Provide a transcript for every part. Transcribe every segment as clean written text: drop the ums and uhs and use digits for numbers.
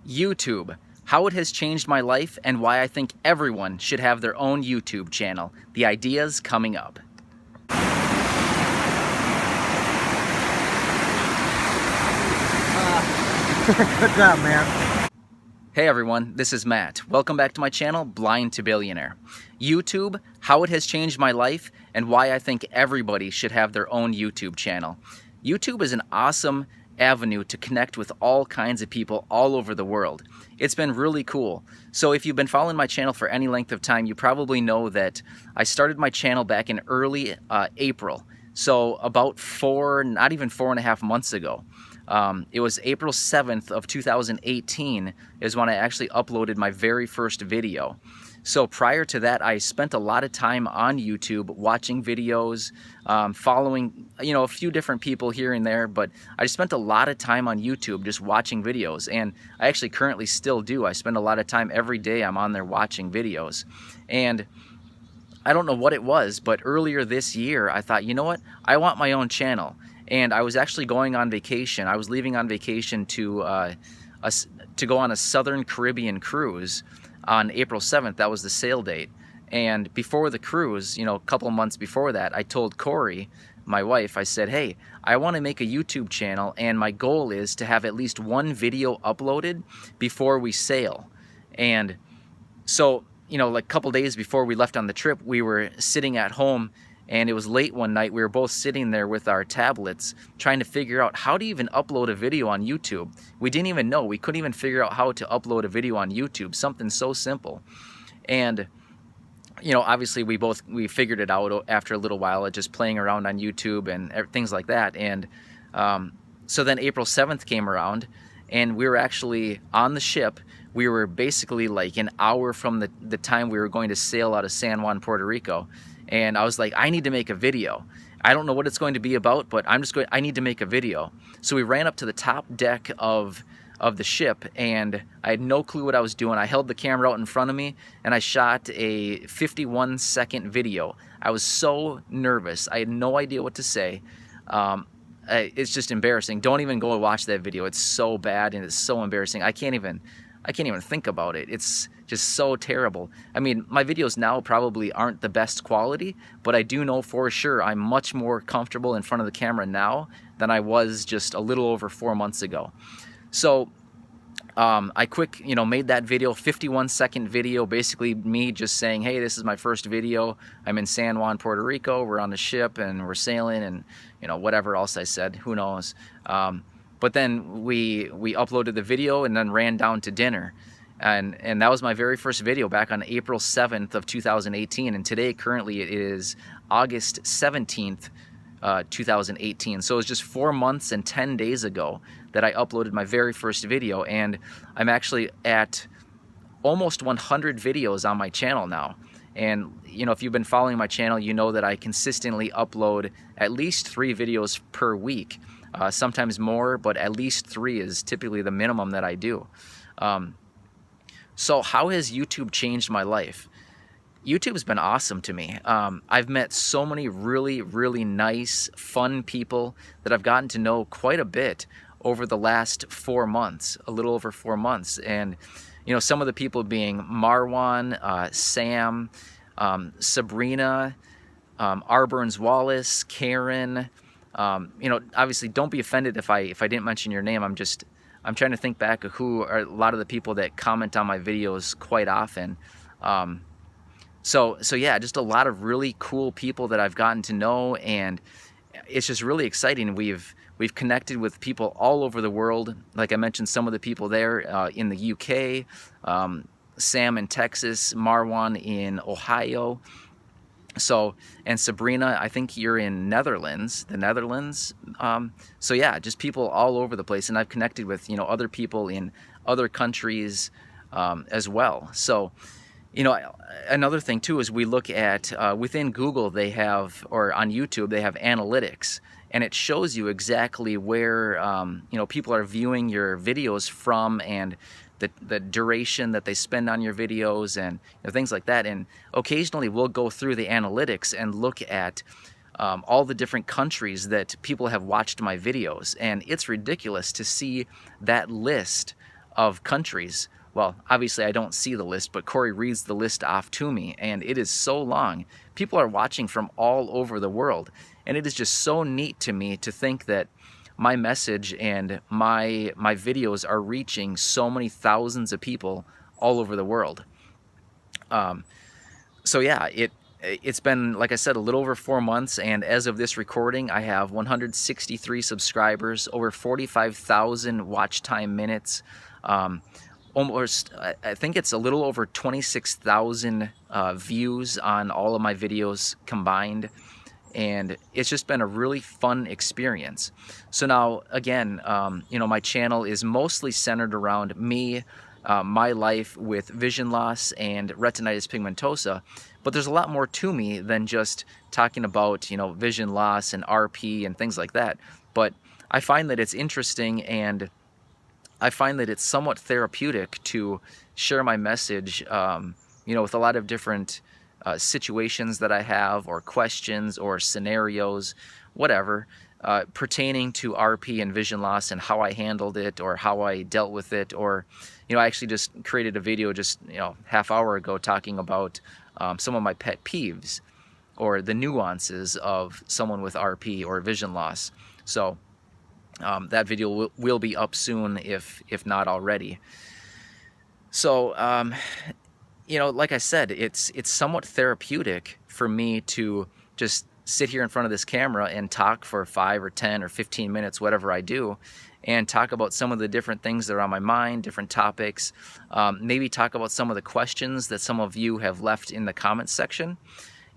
YouTube, how it has changed my life and why I think everyone should have their own YouTube channel. The ideas coming up. Good job, man. Hey everyone, this is Matt. Welcome back to my channel, Blind to Billionaire. YouTube, how it has changed my life and why I think everybody should have their own YouTube channel. YouTube is an awesome avenue to connect with all kinds of people all over the world. It's been really cool. So if you've been following my channel for any length of time, you probably know that I started my channel back in early April. So about not even 4.5 months ago. It was April 7th of 2018 is when I actually uploaded my very first video. So prior to that, I spent a lot of time on YouTube watching videos, following, a few different people here and there, but I spent a lot of time on YouTube just watching videos, and I actually currently still do. I spend a lot of time every day I'm on there watching videos. And I don't know what it was, but earlier this year, I thought, you know what? I want my own channel. And I was actually going on vacation. I was leaving on vacation to go on a Southern Caribbean cruise on April 7th. That was the sail date. And before the cruise, a couple months before that, I told Corey, my wife, I said, hey, I want to make a YouTube channel, and my goal is to have at least one video uploaded before we sail. And so, like a couple days before we left on the trip, we were sitting at home, and it was late one night. We were both sitting there with our tablets trying to figure out how to even upload a video on YouTube. We didn't even know. We couldn't even figure out how to upload a video on YouTube, something so simple. And, obviously we figured it out after a little while of just playing around on YouTube and things like that. And so then April 7th came around, and we were actually on the ship. We were basically like an hour from the time we were going to sail out of San Juan, Puerto Rico. And I was like, I need to make a video. I don't know what it's going to be about, but I need to make a video. So we ran up to the top deck of the ship, and I had no clue what I was doing. I held the camera out in front of me, and I shot a 51-second video. I was so nervous. I had no idea what to say. It's just embarrassing. Don't even go and watch that video. It's so bad, and it's so embarrassing. I can't even think about it. It's just so terrible. I mean, my videos now probably aren't the best quality, but I do know for sure I'm much more comfortable in front of the camera now than I was just a little over 4 months ago. So I made that video, 51-second video, basically me just saying, hey, this is my first video. I'm in San Juan, Puerto Rico. We're on the ship and we're sailing, and whatever else I said, who knows. But then we uploaded the video and then ran down to dinner. And that was my very first video back on April 7th of 2018. And today, currently, it is August 17th, 2018. So it was just 4 months and 10 days ago that I uploaded my very first video. And I'm actually at almost 100 videos on my channel now. And, if you've been following my channel, you know that I consistently upload at least 3 videos per week. Sometimes more, but at least 3 is typically the minimum that I do. So how has YouTube changed my life? YouTube's been awesome to me. I've met so many really, really nice, fun people that I've gotten to know quite a bit over the last 4 months, a little over 4 months. And, some of the people being Marwan, Sam, Sabrina, R. Burns Wallace, Karen. Obviously don't be offended if I didn't mention your name. I'm trying to think back of who are a lot of the people that comment on my videos quite often. So yeah, just a lot of really cool people that I've gotten to know, and it's just really exciting. We've connected with people all over the world. Like I mentioned, some of the people there in the UK, Sam in Texas, Marwan in Ohio. So, and Sabrina, I think you're in the Netherlands. So yeah, just people all over the place. And I've connected with, other people in other countries as well. So, another thing too is we look at, within Google they have, or on YouTube, they have analytics. And it shows you exactly where, people are viewing your videos from, and the duration that they spend on your videos, and things like that. And occasionally we'll go through the analytics and look at all the different countries that people have watched my videos, and it's ridiculous to see that list of countries. Well, obviously I don't see the list, but Corey reads the list off to me, and it is so long. People are watching from all over the world, and it is just so neat to me to think that my message and my videos are reaching so many thousands of people all over the world. So yeah, it's been, like I said, a little over 4 months, and as of this recording, I have 163 subscribers, over 45,000 watch time minutes, almost, I think it's a little over 26,000 views on all of my videos combined, and it's just been a really fun experience. So now, again, you know, my channel is mostly centered around me, my life with vision loss and retinitis pigmentosa, but there's a lot more to me than just talking about, you know, vision loss and RP and things like that. But I find that it's interesting, and I find that it's somewhat therapeutic to share my message, you know, with a lot of different situations that I have, or questions or scenarios, whatever, pertaining to RP and vision loss and how I handled it or how I dealt with it. Or, you know, I actually just created a video just, you know, half hour ago talking about some of my pet peeves or the nuances of someone with RP or vision loss. So that video will be up soon, if not already. So, you know, like I said, it's somewhat therapeutic for me to just sit here in front of this camera and talk for 5 or 10 or 15 minutes, whatever I do, and talk about some of the different things that are on my mind, different topics, maybe talk about some of the questions that some of you have left in the comments section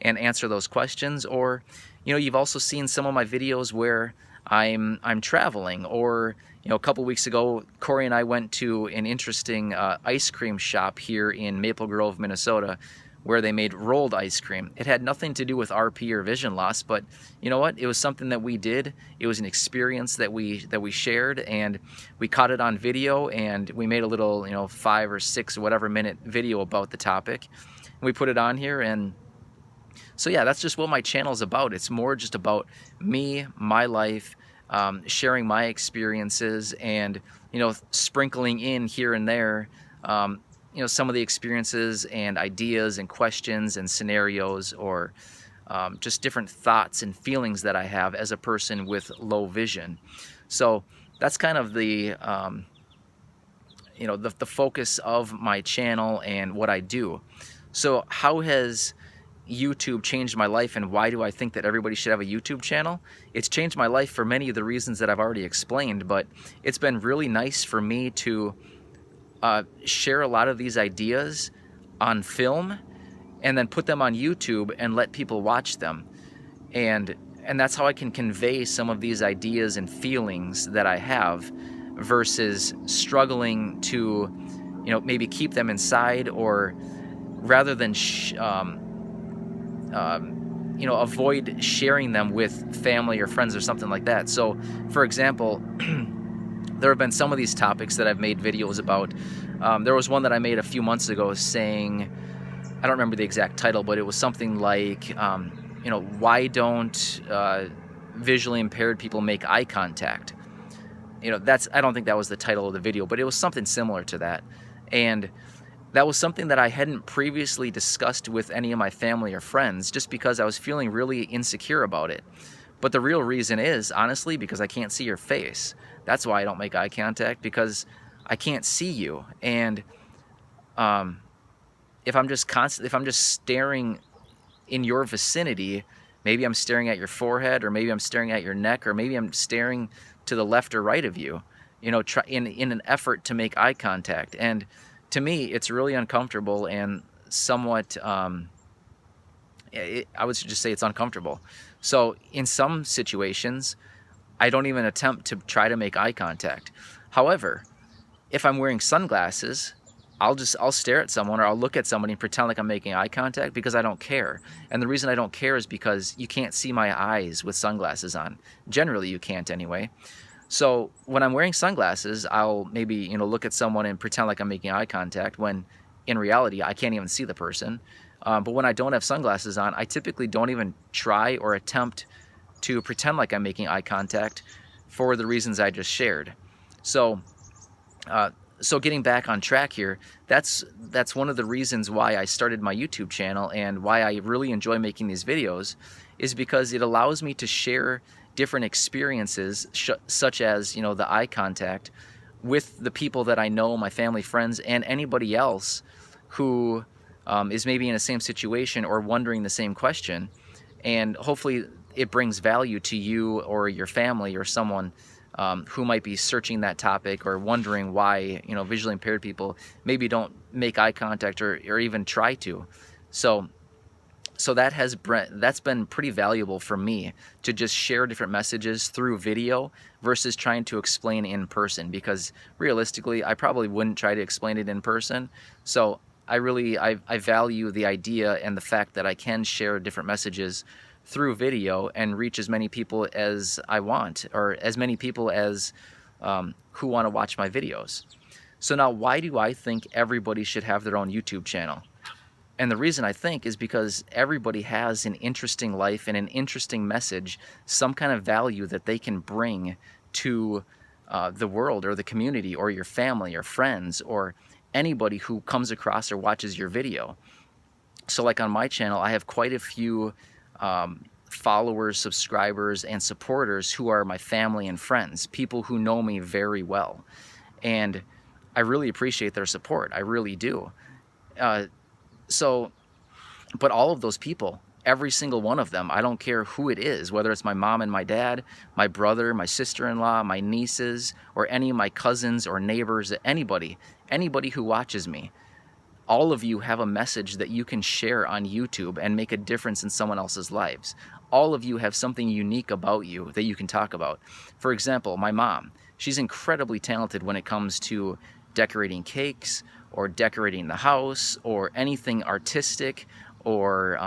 and answer those questions. Or, you know, you've also seen some of my videos where I'm traveling, or, you know, a couple weeks ago, Corey and I went to an interesting ice cream shop here in Maple Grove, Minnesota, where they made rolled ice cream. It had nothing to do with RP or vision loss, but you know what? It was something that we did. It was an experience that we shared, and we caught it on video, and we made a little, you know, 5 or 6 or whatever minute video about the topic. And we put it on here, and so yeah, that's just what my channel is about. It's more just about me, my life, sharing my experiences, and, you know, sprinkling in here and there, you know, some of the experiences and ideas and questions and scenarios, or just different thoughts and feelings that I have as a person with low vision. So that's kind of the, you know, the focus of my channel and what I do. So how has YouTube changed my life, and why do I think that everybody should have a YouTube channel? It's changed my life for many of the reasons that I've already explained, but it's been really nice for me to share a lot of these ideas on film and then put them on YouTube and let people watch them. And that's how I can convey some of these ideas and feelings that I have, versus struggling to, you know, maybe keep them inside, or rather than you know, avoid sharing them with family or friends or something like that. So, for example, there have been some of these topics that I've made videos about. There was one that I made a few months ago saying, I don't remember the exact title, but it was something like, you know, why don't visually impaired people make eye contact? You know, I don't think that was the title of the video, but it was something similar to that. And that was something that I hadn't previously discussed with any of my family or friends, just because I was feeling really insecure about it. But the real reason is, honestly, because I can't see your face. That's why I don't make eye contact, because I can't see you. And if I'm just staring in your vicinity, maybe I'm staring at your forehead, or maybe I'm staring at your neck, or maybe I'm staring to the left or right of you, you know, in an effort to make eye contact. And to me, it's really uncomfortable and somewhat, I would just say it's uncomfortable. So in some situations, I don't even attempt to try to make eye contact. However, if I'm wearing sunglasses, I'll stare at someone, or I'll look at somebody and pretend like I'm making eye contact, because I don't care. And the reason I don't care is because you can't see my eyes with sunglasses on. Generally, you can't anyway. So when I'm wearing sunglasses, I'll maybe, you know, look at someone and pretend like I'm making eye contact, when in reality, I can't even see the person. But when I don't have sunglasses on, I typically don't even try or attempt to pretend like I'm making eye contact, for the reasons I just shared. So So getting back on track here, that's one of the reasons why I started my YouTube channel and why I really enjoy making these videos, is because it allows me to share different experiences, such as, you know, the eye contact with the people that I know, my family, friends, and anybody else who is maybe in the same situation or wondering the same question. And hopefully it brings value to you or your family or someone who might be searching that topic or wondering why, you know, visually impaired people maybe don't make eye contact or even try to. So that's been pretty valuable for me, to just share different messages through video versus trying to explain in person, because realistically I probably wouldn't try to explain it in person. So I value the idea and the fact that I can share different messages through video and reach as many people as I want, or as many people as who want to watch my videos. So now, why do I think everybody should have their own YouTube channel? And the reason I think is because everybody has an interesting life and an interesting message, some kind of value that they can bring to the world or the community or your family or friends or anybody who comes across or watches your video. So like on my channel, I have quite a few followers, subscribers, and supporters who are my family and friends, people who know me very well. And I really appreciate their support. I really do. But all of those people, every single one of them, I don't care who it is, whether it's my mom and my dad, my brother, my sister-in-law, my nieces, or any of my cousins or neighbors, anybody who watches me, all of you have a message that you can share on YouTube and make a difference in someone else's lives. All of you have something unique about you that you can talk about. For example, my mom, she's incredibly talented when it comes to decorating cakes or decorating the house or anything artistic, or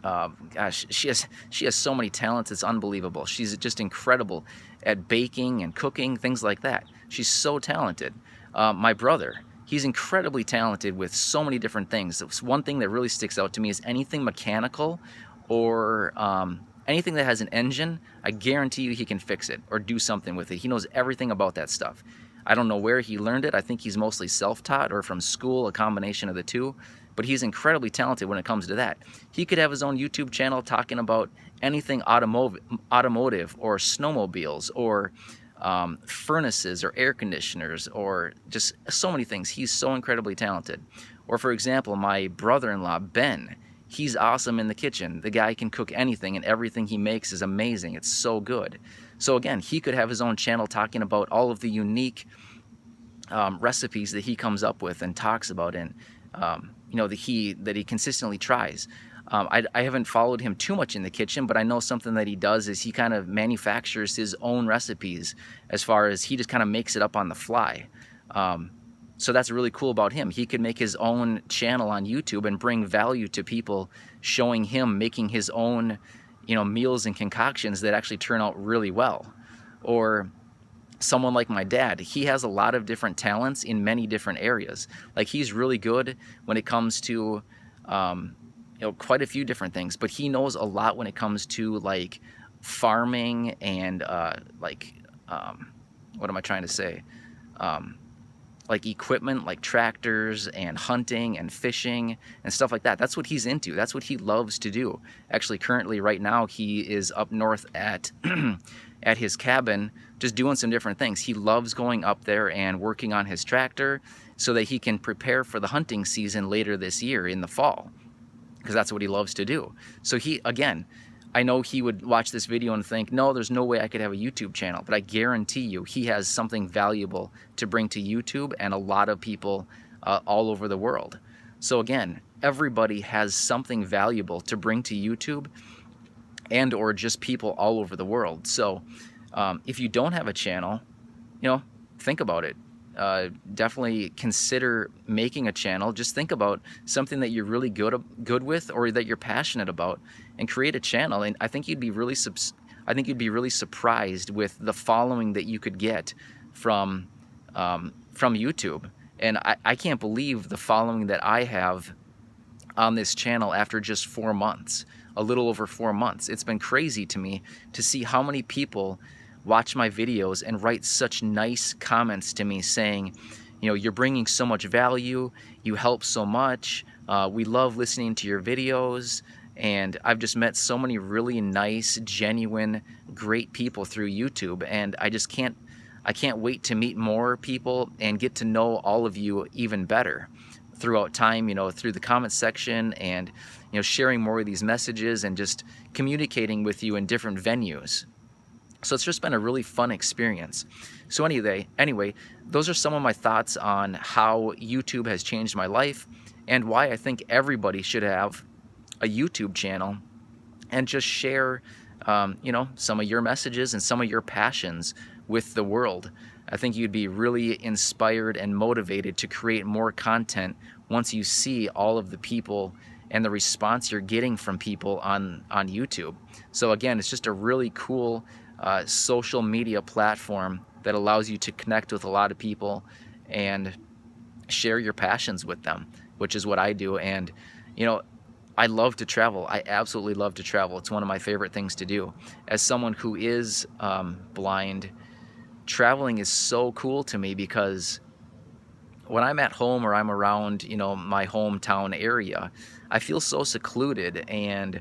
gosh, she has so many talents, it's unbelievable. She's just incredible at baking and cooking, things like that. She's so talented. My brother, he's incredibly talented with so many different things. One thing that really sticks out to me is anything mechanical or anything that has an engine. I guarantee you he can fix it or do something with it. He knows everything about that stuff. I don't know where he learned it. I think he's mostly self-taught or from school, a combination of the two. But he's incredibly talented when it comes to that. He could have his own YouTube channel talking about anything automotive or snowmobiles or furnaces or air conditioners or just so many things. He's so incredibly talented. Or for example, my brother-in-law, Ben, he's awesome in the kitchen. The guy can cook anything and everything he makes is amazing. It's so good. So again, he could have his own channel talking about all of the unique recipes that he comes up with and talks about, and you know, that he consistently tries. I haven't followed him too much in the kitchen, but I know something that he does is he kind of manufactures his own recipes, as far as he just kind of makes it up on the fly. So that's really cool about him. He could make his own channel on YouTube and bring value to people, showing him making his own, you know, meals and concoctions that actually turn out really well. Or someone like my dad, he has a lot of different talents in many different areas. Like, he's really good when it comes to you know, quite a few different things, but he knows a lot when it comes to like farming and what am I trying to say? Like equipment, like tractors and hunting and fishing and stuff like that. That's what he's into. That's what he loves to do. Actually, currently right now, he is up north at at his cabin just doing some different things. He loves going up there and working on his tractor so that he can prepare for the hunting season later this year in the fall, because that's what he loves to do. So he, again, I know he would watch this video and think, no, there's no way I could have a YouTube channel, but I guarantee you he has something valuable to bring to YouTube and a lot of people all over the world. So again, everybody has something valuable to bring to YouTube and or just people all over the world. So if you don't have a channel, you know, think about it. Definitely consider making a channel. Just think about something that you're really good with or that you're passionate about, and create a channel. And I think you'd be really surprised with the following that you could get from YouTube. And I can't believe the following that I have on this channel after just 4 months, a little over 4 months. It's been crazy to me to see how many people watch my videos and write such nice comments to me saying, you know, you're bringing so much value, you help so much, we love listening to your videos. And I've just met so many really nice, genuine, great people through YouTube, and I can't wait to meet more people and get to know all of you even better throughout time, you know, through the comment section, and, you know, sharing more of these messages and just communicating with you in different venues. So it's just been a really fun experience. So anyway, those are some of my thoughts on how YouTube has changed my life and why I think everybody should have a YouTube channel and just share, you know, some of your messages and some of your passions with the world. I think you'd be really inspired and motivated to create more content once you see all of the people and the response you're getting from people on YouTube. So again, it's just a really cool social media platform that allows you to connect with a lot of people and share your passions with them, which is what I do. And, you know, I love to travel. I absolutely love to travel. It's one of my favorite things to do. As someone who is blind, traveling is so cool to me because when I'm at home or I'm around, you know, my hometown area, I feel so secluded, and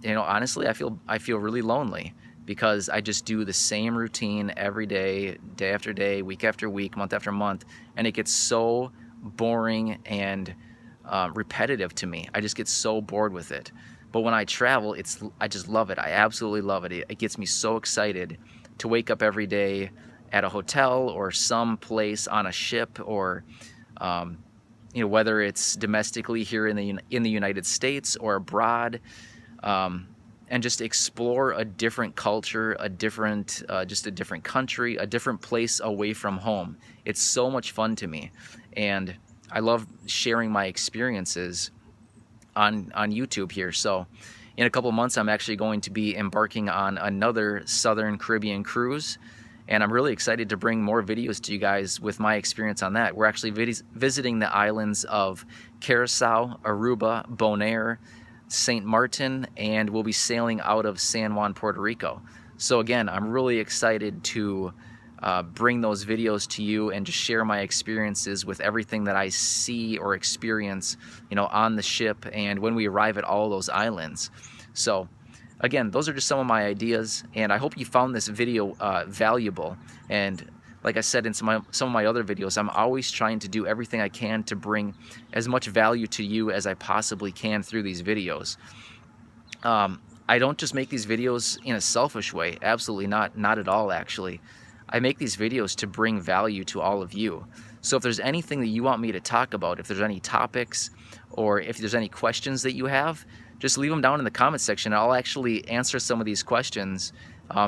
you know, honestly, I feel really lonely because I just do the same routine every day, day after day, week after week, month after month, and it gets so boring and repetitive to me. I just get so bored with it. But when I travel, I just love it. I absolutely love it. It gets me so excited to wake up every day at a hotel or some place on a ship, or you know, whether it's domestically here in the United States or abroad, and just explore a different culture, just a different country, a different place away from home. It's so much fun to me, and I love sharing my experiences on YouTube here. So in a couple months, I'm actually going to be embarking on another Southern Caribbean cruise, and I'm really excited to bring more videos to you guys with my experience on that. We're actually visiting the islands of Curacao, Aruba, Bonaire, St. Martin, and we'll be sailing out of San Juan, Puerto Rico. So again, I'm really excited to bring those videos to you and just share my experiences with everything that I see or experience, you know, on the ship and when we arrive at all those islands. So again, those are just some of my ideas, and I hope you found this video valuable. And like I said in some of my other videos, I'm always trying to do everything I can to bring as much value to you as I possibly can through these videos. I don't just make these videos in a selfish way. Absolutely not at all, actually. I make these videos to bring value to all of you. So if there's anything that you want me to talk about, if there's any topics, or if there's any questions that you have, just leave them down in the comment section. I'll actually answer some of these questions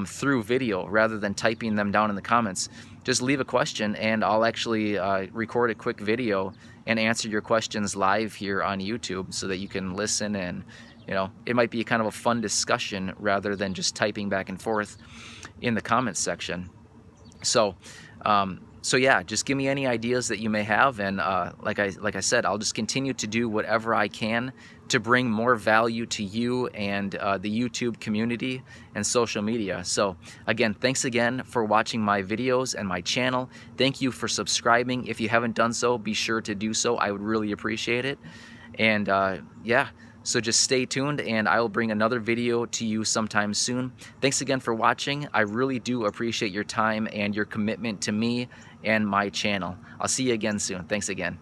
through video rather than typing them down in the comments. Just leave a question and I'll actually record a quick video and answer your questions live here on YouTube so that you can listen, and, you know, it might be kind of a fun discussion rather than just typing back and forth in the comments section. So yeah, just give me any ideas that you may have, and like I said, I'll just continue to do whatever I can to bring more value to you and the YouTube community and social media. So again, thanks again for watching my videos and my channel. Thank you for subscribing. If you haven't done so, be sure to do so. I would really appreciate it. And yeah, so just stay tuned, and I will bring another video to you sometime soon. Thanks again for watching. I really do appreciate your time and your commitment to me and my channel. I'll see you again soon. Thanks again.